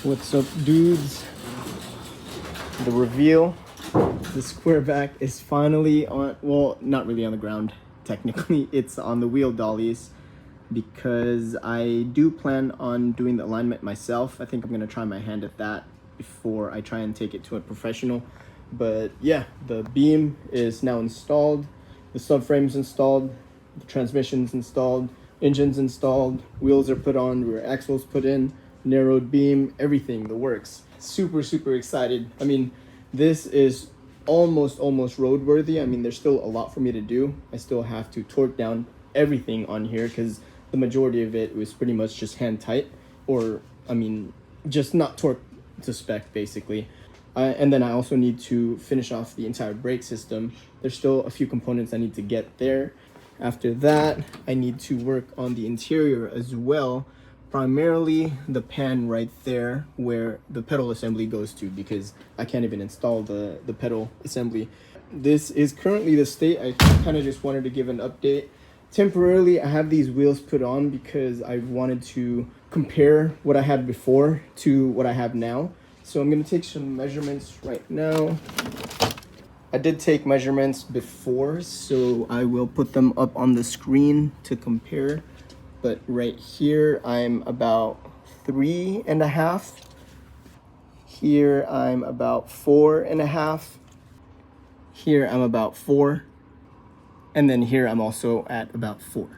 What's up, dudes? The reveal, the Squareback is finally on, well, not really on the ground. Technically, it's on the wheel dollies because I do plan on doing the alignment myself. I think I'm gonna try my hand at that before I try and take it to a professional. But yeah, the beam is now installed, the subframe's installed, the transmission's installed, engine's installed, wheels are put on, rear axles put in, narrowed beam, everything, the works. Super excited. I mean, this is almost roadworthy. I mean, there's still a lot for me to do. I still have to torque down everything on here because the majority of it was pretty much just hand tight, or I mean, just not torque to spec basically. And then I also need to finish off the entire brake system. There's still a few components I need to get there. After that, I need to work on the interior as well, primarily the pan right there where the pedal assembly goes to, because I can't even install the pedal assembly. This is currently the state. I kind of just wanted to give an update. Temporarily, I have these wheels put on because I wanted to compare what I had before to what I have now. So I'm gonna take some measurements right now. I did take measurements before, so I will put them up on the screen to compare. But right here, I'm about 3.5. Here, I'm about 4.5. Here, I'm about 4. And then here, I'm also at about 4.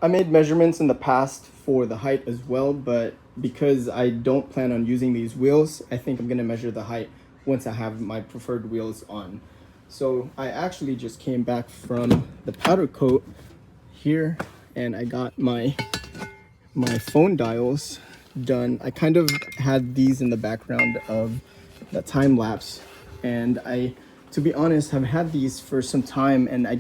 I made measurements in the past for the height as well, but because I don't plan on using these wheels, I think I'm gonna measure the height once I have my preferred wheels on. So I actually just came back from the powder coat here and I got my phone dials done. I kind of had these in the background of the time lapse, and I, to be honest, have had these for some time, and I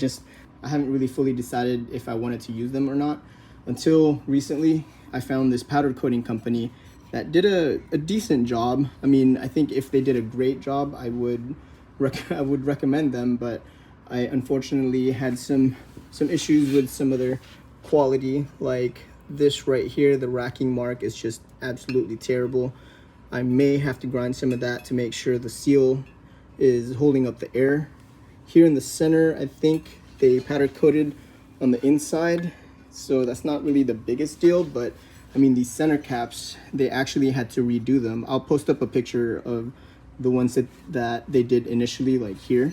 haven't really fully decided if I wanted to use them or not until recently. I found this powder coating company that did a decent job. I mean, I think if they did a great job, I would recommend them, but I unfortunately had some issues with some of their quality, like this right here. The racking mark is just absolutely terrible. I may have to grind some of that to make sure the seal is holding up the air. Here in the center, I think they powder coated on the inside, so that's not really the biggest deal, but I mean, these center caps, they actually had to redo them. I'll post up a picture of the ones that they did initially, like here,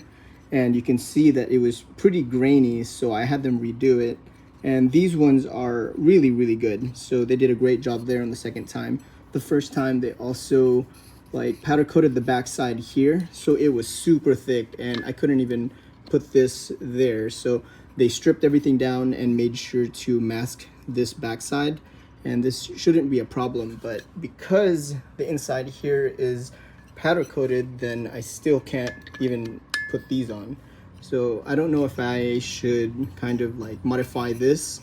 and you can see that it was pretty grainy, so I had them redo it. And these ones are really good, so they did a great job there on the second time. The first time, they also like powder coated the backside here, so it was super thick and I couldn't even put this there. So they stripped everything down and made sure to mask this backside, and this shouldn't be a problem. But because the inside here is powder coated, then I still can't even put these on. So I don't know if I should kind of like modify this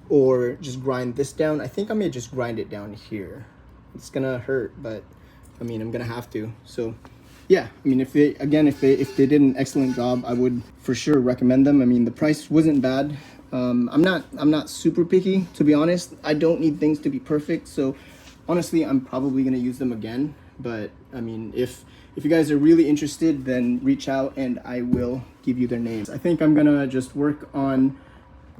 or just grind this down. I think I may just grind it down here. It's gonna hurt, but I mean, I'm gonna have to. So yeah, I mean, if they did an excellent job, I would for sure recommend them. I mean, the price wasn't bad. I'm not super picky, to be honest. I don't need things to be perfect, so honestly, I'm probably gonna use them again. But I mean, if you guys are really interested, then reach out and I will give you their names. I think I'm gonna just work on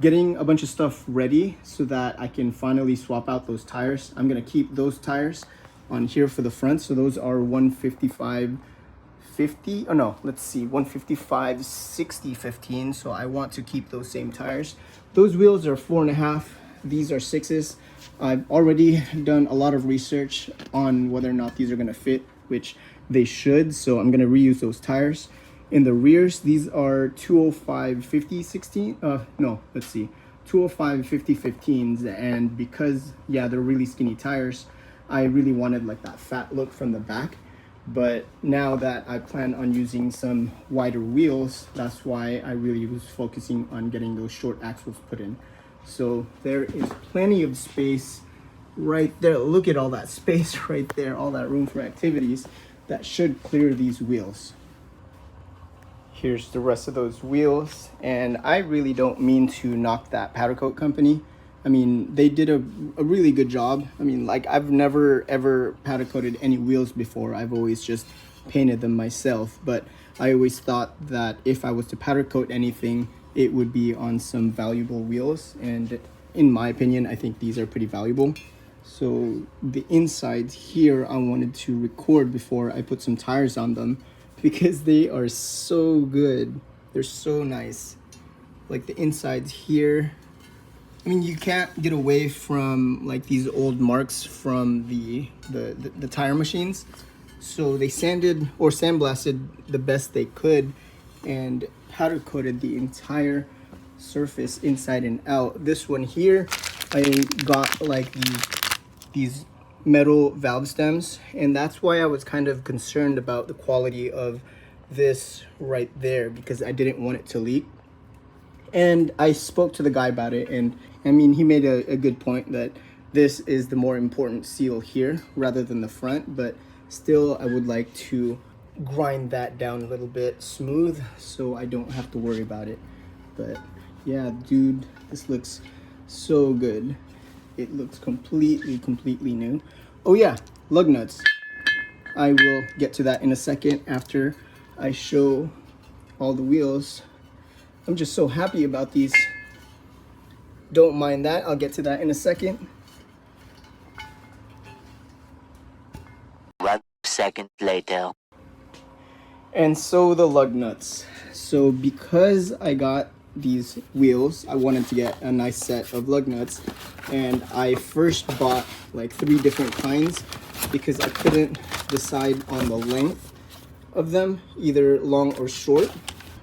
getting a bunch of stuff ready so that I can finally swap out those tires. I'm gonna keep those tires on here for the front. So those are 155/50, oh no, let's see, 155/60/15. So I want to keep those same tires. Those wheels are 4.5, these are 6s. I've already done a lot of research on whether or not these are gonna fit, which they should, so I'm gonna reuse those tires. In the rears, these are 205/50/16, no, let's see, 205/50/15s, and because, yeah, they're really skinny tires, I really wanted like that fat look from the back. But now that I plan on using some wider wheels, that's why I really was focusing on getting those short axles put in. So there is plenty of space right there. Look at all that space right there, all that room for activities. That should clear these wheels. Here's the rest of those wheels, and I really don't mean to knock that powder coat company. I mean, they did a really good job. I mean, like, I've never ever powder coated any wheels before. I've always just painted them myself, but I always thought that if I was to powder coat anything, it would be on some valuable wheels, and in my opinion, I think these are pretty valuable. So the insides here, I wanted to record before I put some tires on them because they are so good. They're so nice. Like the insides here, I mean, you can't get away from like these old marks from the tire machines. So they sanded or sandblasted the best they could and powder coated the entire surface inside and out. This one here, I got like these metal valve stems, and that's why I was kind of concerned about the quality of this right there, because I didn't want it to leak. And I spoke to the guy about it, and I mean, he made a good point that this is the more important seal here rather than the front, but still I would like to grind that down a little bit smooth so I don't have to worry about it. But yeah, dude, this looks so good. It looks completely new. Oh yeah, lug nuts. I will get to that in a second after I show all the wheels. I'm just so happy about these. Don't mind that, I'll get to that in a second. 1 second later. And so the lug nuts. So because I got these wheels, I wanted to get a nice set of lug nuts, and I first bought like 3 different kinds because I couldn't decide on the length of them, either long or short.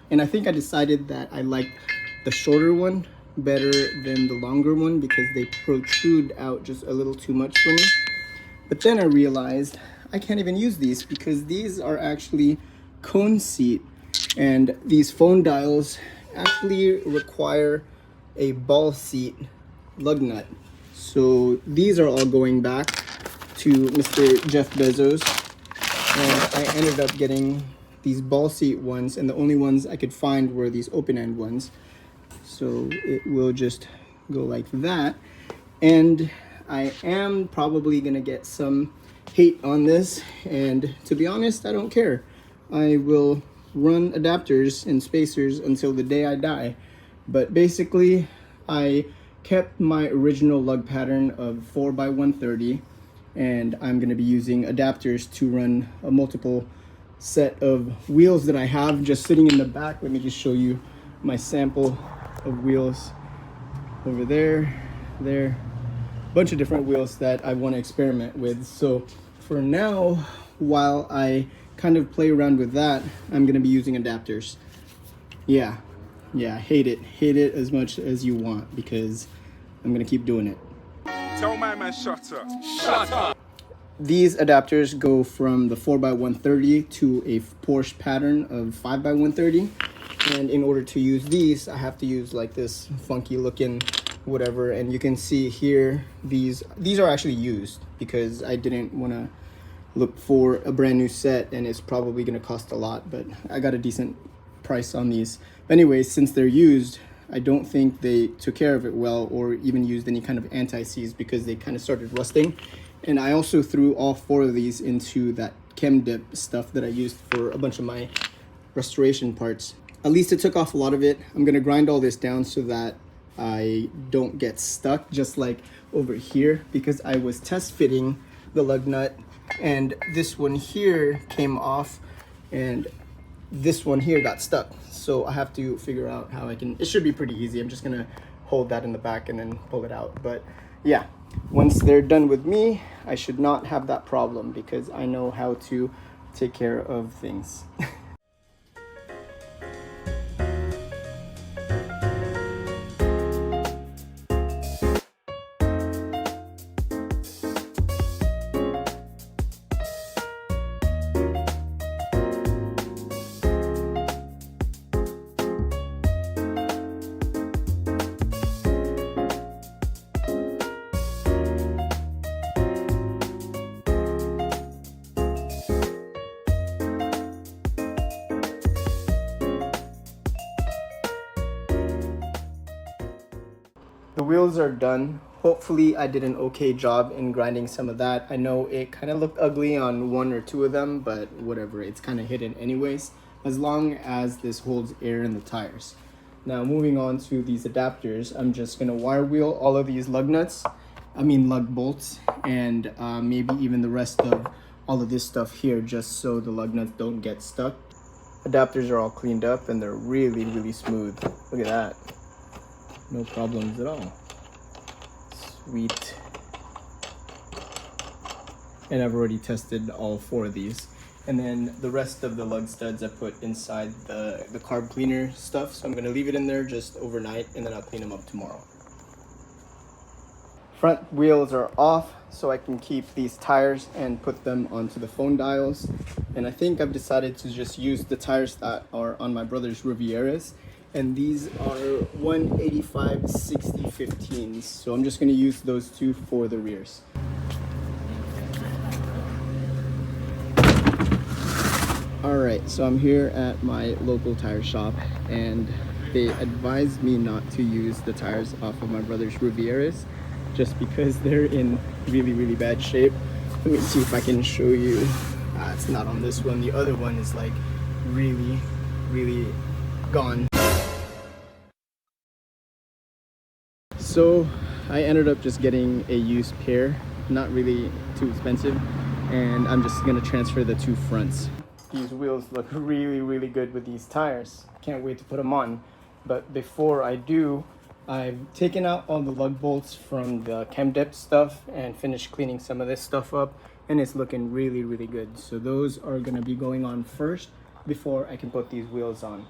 And I think I decided that I liked the shorter one better than the longer one because they protrude out just a little too much for me. But then I realized I can't even use these because these are actually cone seat, and these phone dials actually require a ball seat lug nut. So these are all going back to Mr. Jeff Bezos, and I ended up getting these ball seat ones, and the only ones I could find were these open end ones. So it will just go like that, and I am probably gonna get some hate on this, and to be honest, I don't care. I will run adapters and spacers until the day I die. But basically, I kept my original lug pattern of 4x130, and I'm gonna be using adapters to run a multiple set of wheels that I have just sitting in the back. Let me just show you my sample of wheels over there, bunch of different wheels that I want to experiment with. So for now, while I kind of play around with that, I'm gonna be using adapters. Yeah, hate it as much as you want because I'm gonna keep doing it. Tell my man shut up. Shut up. These adapters go from the 4x130 to a Porsche pattern of 5x130. And in order to use these, I have to use like this funky looking whatever. And you can see here, these are actually used because I didn't want to look for a brand new set, and it's probably going to cost a lot, but I got a decent price on these. But anyways, since they're used, I don't think they took care of it well or even used any kind of anti-seize because they kind of started rusting. And I also threw all 4 of these into that chem dip stuff that I used for a bunch of my restoration parts. At least it took off a lot of it. I'm gonna grind all this down so that I don't get stuck, just like over here, because I was test fitting the lug nut and this one here came off and this one here got stuck. So I have to figure out how I can, it should be pretty easy. I'm just gonna hold that in the back and then pull it out. But yeah, once they're done with me, I should not have that problem because I know how to take care of things. The wheels are done. Hopefully I did an okay job in grinding some of that. I know it kind of looked ugly on one or two of them, but whatever, it's kind of hidden anyways, as long as this holds air in the tires. Now moving on to these adapters, I'm just gonna wire wheel all of these lug bolts, and maybe even the rest of all of this stuff here, just so the lug nuts don't get stuck. Adapters are all cleaned up and they're really, really smooth. Look at that. No problems at all. Sweet. And I've already tested all 4 of these. And then the rest of the lug studs I put inside the carb cleaner stuff. So I'm gonna leave it in there just overnight and then I'll clean them up tomorrow. Front wheels are off so I can keep these tires and put them onto the phone dials. And I think I've decided to just use the tires that are on my brother's Rivieras. And these are 185/60/15s. So I'm just gonna use those 2 for the rears. Alright, so I'm here at my local tire shop and they advised me not to use the tires off of my brother's Rivieras just because they're in really, really bad shape. Let me see if I can show you. It's not on this one. The other one is like really, really gone. So I ended up just getting a used pair, not really too expensive, and I'm just gonna transfer the 2 fronts. These wheels look really, really good with these tires. Can't wait to put them on. But before I do, I've taken out all the lug bolts from the chem depth stuff and finished cleaning some of this stuff up, and it's looking really, really good. So those are gonna be going on first before I can put these wheels on.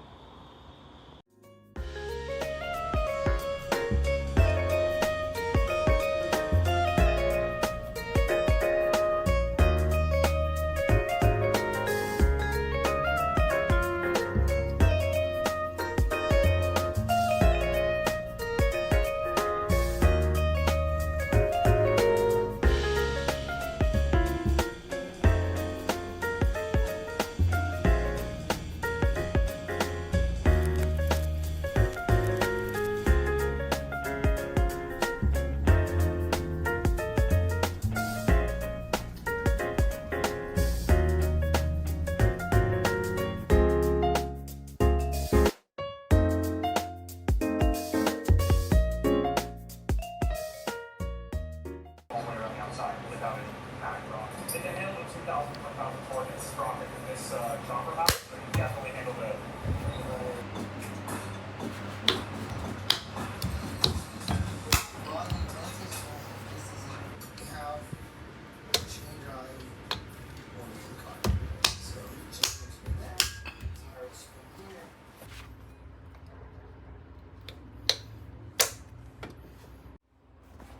They can handle the 2,000 torque. It's strong because this chopper house, so you definitely handle the.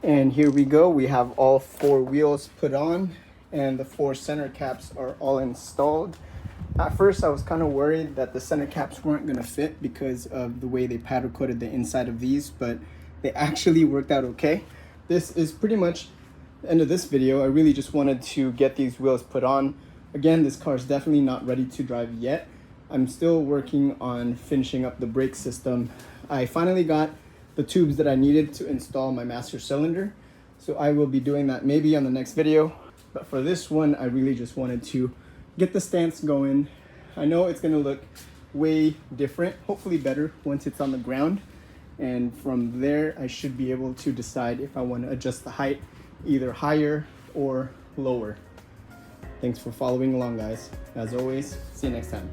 And here we go. We have all 4 wheels put on and the 4 center caps are all installed. At first I was kind of worried that the center caps weren't going to fit because of the way they powder coated the inside of these, but they actually worked out okay. This is pretty much the end of this video. I really just wanted to get these wheels put on. Again, this car is definitely not ready to drive yet. I'm still working on finishing up the brake system. I finally got the tubes that I needed to install my master cylinder, so I will be doing that maybe on the next video. But for this one, I really just wanted to get the stance going. I know it's gonna look way different, hopefully better once it's on the ground, and from there I should be able to decide if I want to adjust the height either higher or lower. Thanks for following along, guys. As always, see you next time.